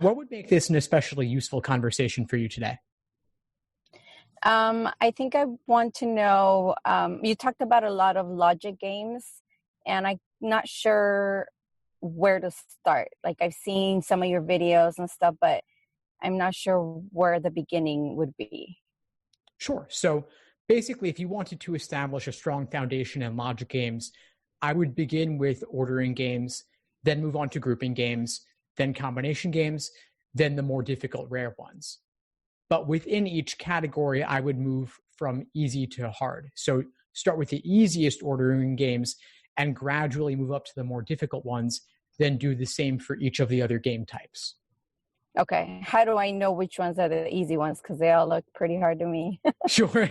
What would make this an especially useful conversation for you today? I think I want to know, you talked about a lot of logic games, and I'm not sure where to start. Like, I've seen some of your videos and stuff, but I'm not sure where the beginning would be. Sure. So basically, if you wanted to establish a strong foundation in logic games, I would begin with ordering games, then move on to grouping games, then combination games, then the more difficult rare ones. But within each category, I would move from easy to hard. So start with the easiest ordering games and gradually move up to the more difficult ones, then do the same for each of the other game types. Okay. How do I know which ones are the easy ones? Because they all look pretty hard to me. Sure.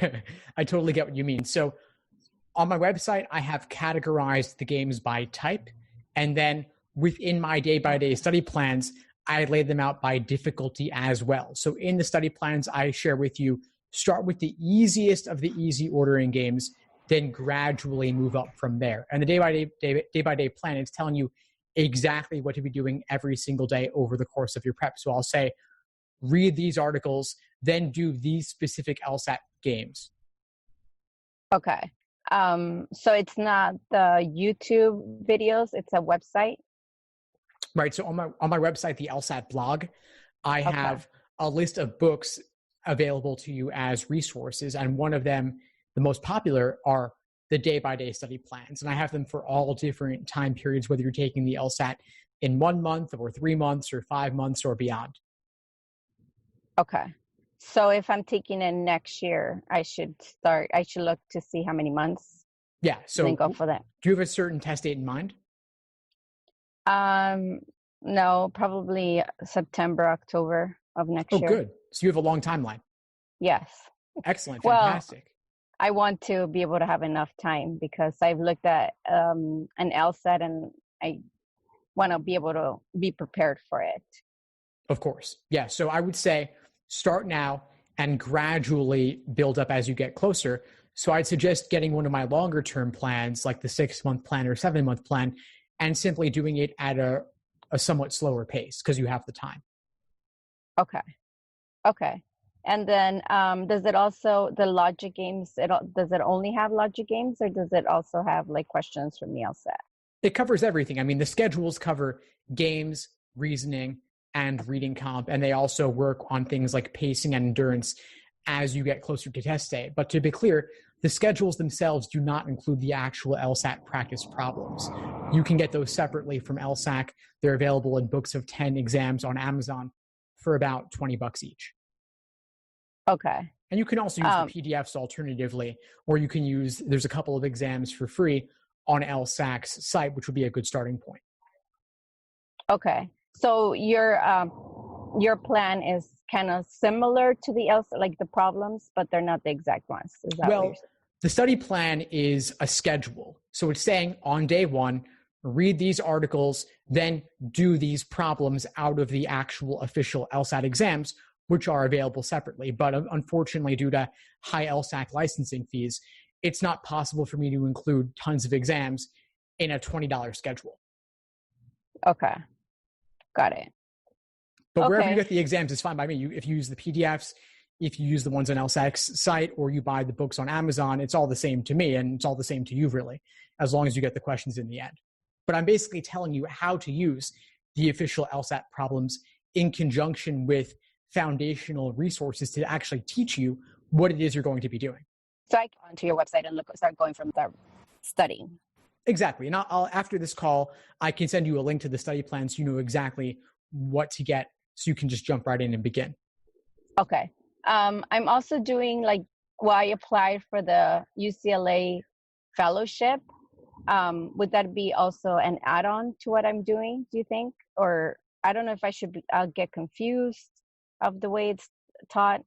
I totally get what you mean. So on my website, I have categorized the games by type. And then within my day-by-day study plans, I lay them out by difficulty as well. So in the study plans I share with you, start with the easiest of the easy ordering games, then gradually move up from there. And the day-by-day plan is telling you exactly what to be doing every single day over the course of your prep. So I'll say, read these articles, then do these specific LSAT games. Okay. So it's not the YouTube videos, it's a website? Right. So on my website, the LSAT blog, I have a list of books available to you as resources. And one of them, the most popular, are the day-by-day study plans. And I have them for all different time periods, whether you're taking the LSAT in 1 month or 3 months or 5 months or beyond. Okay. So if I'm taking it next year, I should look to see how many months. Yeah. So then go for that. Do you have a certain test date in mind? No, probably September, October of next year. Oh, good. So you have a long timeline. Yes. Excellent. Well, fantastic. I want to be able to have enough time because I've looked at an LSAT and I want to be able to be prepared for it. Of course. Yeah. So I would say start now and gradually build up as you get closer. So I'd suggest getting one of my longer term plans, like the 6-month plan or 7-month plan, and simply doing it at a somewhat slower pace because you have the time. Okay. And then does it also, the logic games, does it only have logic games or does it also have like questions from the LSAT? It covers everything. I mean, the schedules cover games, reasoning, and reading comp, and they also work on things like pacing and endurance as you get closer to test day. But to be clear, the schedules themselves do not include the actual LSAT practice problems. You can get those separately from LSAC. They're available in books of 10 exams on Amazon for about $20 each. Okay. And you can also use the PDFs alternatively, or you can use, there's a couple of exams for free on LSAC's site, which would be a good starting point. Okay. So your plan is kind of similar to the LSAT, like the problems, but they're not the exact ones. Is that what you're saying? The study plan is a schedule. So it's saying on day 1, read these articles, then do these problems out of the actual official LSAT exams, which are available separately. But unfortunately, due to high LSAC licensing fees, it's not possible for me to include tons of exams in a $20 schedule. Okay. Got it. But wherever you get the exams is fine by me. If you use the PDFs, if you use the ones on LSAC's site, or you buy the books on Amazon, it's all the same to me, and it's all the same to you, really, as long as you get the questions in the end. But I'm basically telling you how to use the official LSAT problems in conjunction with foundational resources to actually teach you what it is you're going to be doing. So I go onto your website and start going from there, studying. Exactly. And I'll after this call, I can send you a link to the study plan so you know exactly what to get, so you can just jump right in and begin. Okay. I'm also doing I applied for the UCLA fellowship. Would that be also an add-on to what I'm doing, do you think? Or I don't know if I'll get confused of the way it's taught.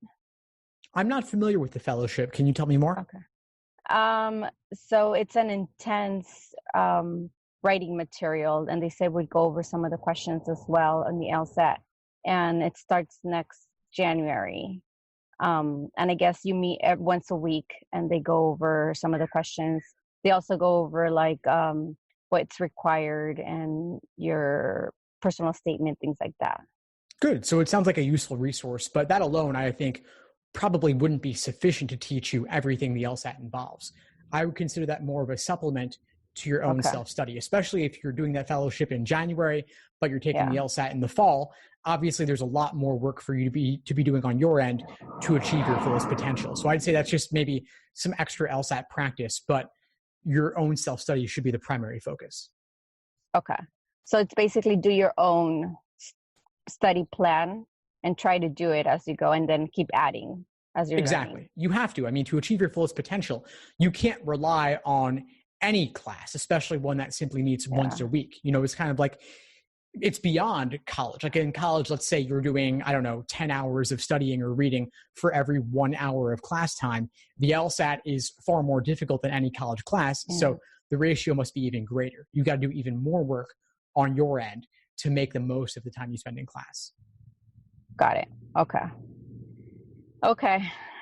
I'm not familiar with the fellowship. Can you tell me more? Okay. So it's an intense writing material, and they say we go over some of the questions as well on the LSAT, and it starts next January. And I guess you meet once a week, and they go over some of the questions. They also go over what's required and your personal statement, things like that. Good. So it sounds like a useful resource, but that alone, I think, probably wouldn't be sufficient to teach you everything the LSAT involves. I would consider that more of a supplement to your own self-study, especially if you're doing that fellowship in January, but you're taking the LSAT in the fall. Obviously, there's a lot more work for you to be doing on your end to achieve your fullest potential. So I'd say that's just maybe some extra LSAT practice, but your own self-study should be the primary focus. Okay. So it's basically do your own study plan and try to do it as you go, and then keep adding as you're learning. You have to. I mean, to achieve your fullest potential, you can't rely on any class, especially one that simply meets once a week. You know, it's kind of like, it's beyond college. Like in college, let's say you're doing, 10 hours of studying or reading for every 1 hour of class time. The LSAT is far more difficult than any college class. So the ratio must be even greater. You got to do even more work on your end to make the most of the time you spend in class. Got it. Okay.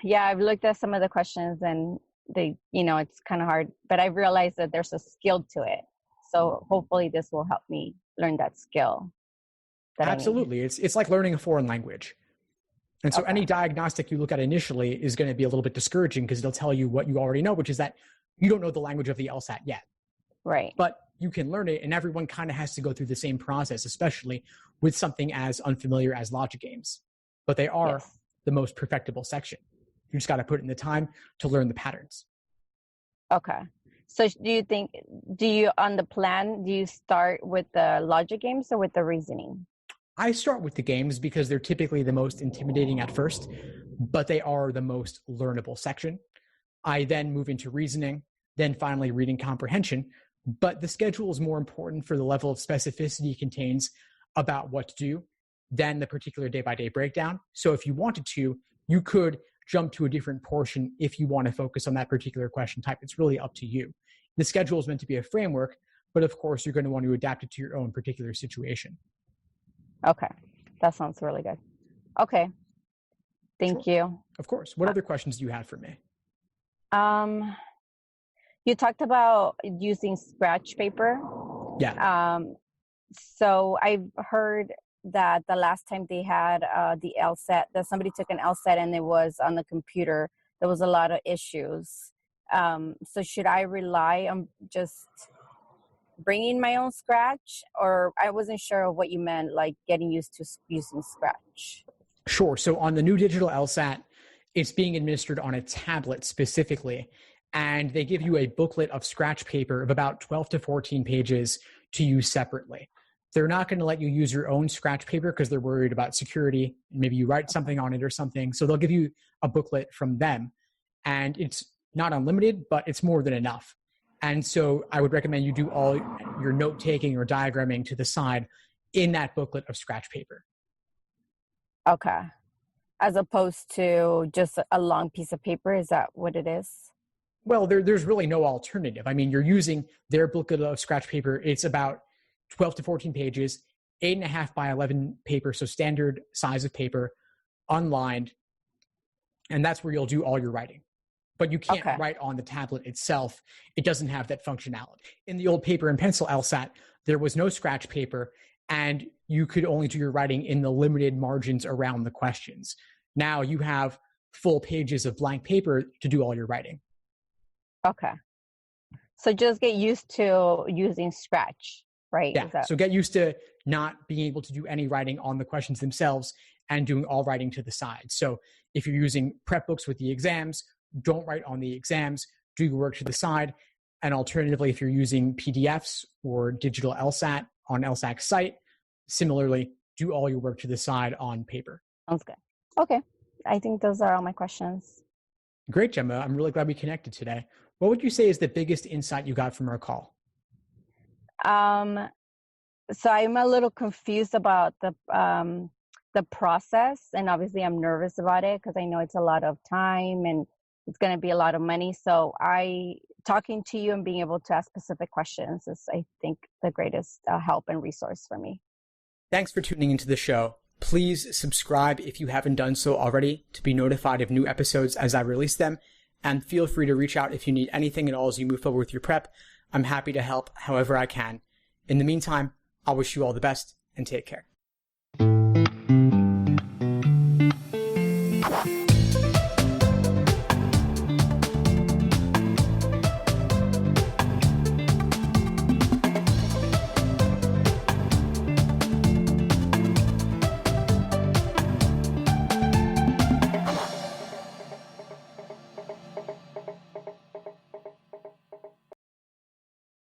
Yeah, I've looked at some of the questions and they, it's kind of hard, but I realized that there's a skill to it. So hopefully this will help me learn that skill. Absolutely. It's like learning a foreign language. And so any diagnostic you look at initially is going to be a little bit discouraging because it'll tell you what you already know, which is that you don't know the language of the LSAT yet. Right. But you can learn it, and everyone kind of has to go through the same process, especially with something as unfamiliar as logic games. But they are the most perfectible section. You just got to put in the time to learn the patterns. Okay. So do you on the plan, do you start with the logic games or with the reasoning? I start with the games because they're typically the most intimidating at first, but they are the most learnable section. I then move into reasoning, then finally reading comprehension. But the schedule is more important for the level of specificity it contains about what to do than the particular day-by-day breakdown. So if you wanted to, you could jump to a different portion if you want to focus on that particular question type. It's really up to you. The schedule is meant to be a framework, but of course, you're going to want to adapt it to your own particular situation. Okay. That sounds really good. Okay. Thank you. Of course. What other questions do you have for me? You talked about using scratch paper. Yeah. So I've heard that the last time they had the LSAT, that somebody took an LSAT and it was on the computer, there was a lot of issues. So should I rely on just bringing my own scratch? Or I wasn't sure of what you meant, like getting used to using scratch. Sure. So on the new digital LSAT, it's being administered on a tablet specifically. And they give you a booklet of scratch paper of about 12 to 14 pages to use separately. They're not going to let you use your own scratch paper because they're worried about security. Maybe you write something on it or something. So they'll give you a booklet from them. And it's not unlimited, but it's more than enough. And so I would recommend you do all your note-taking or diagramming to the side in that booklet of scratch paper. Okay. As opposed to just a long piece of paper, is that what it is? Well, there's really no alternative. I mean, you're using their booklet of scratch paper. It's about 12 to 14 pages, 8.5 by 11 paper, so standard size of paper, unlined, and that's where you'll do all your writing. But you can't write on the tablet itself. It doesn't have that functionality. In the old paper and pencil LSAT, there was no scratch paper, and you could only do your writing in the limited margins around the questions. Now you have full pages of blank paper to do all your writing. Okay. So just get used to using scratch, right? Yeah. So get used to not being able to do any writing on the questions themselves and doing all writing to the side. So if you're using prep books with the exams, don't write on the exams, do your work to the side. And alternatively, if you're using PDFs or digital LSAT on LSAT's site, similarly, do all your work to the side on paper. Sounds good. Okay. I think those are all my questions. Great, Gemma. I'm really glad we connected today. What would you say is the biggest insight you got from our call? So I'm a little confused about the process, and obviously I'm nervous about it because I know it's a lot of time and it's going to be a lot of money. So talking to you and being able to ask specific questions is, I think, the greatest help and resource for me. Thanks for tuning into the show. Please subscribe if you haven't done so already to be notified of new episodes as I release them. And feel free to reach out if you need anything at all as you move forward with your prep. I'm happy to help however I can. In the meantime, I'll wish you all the best and take care.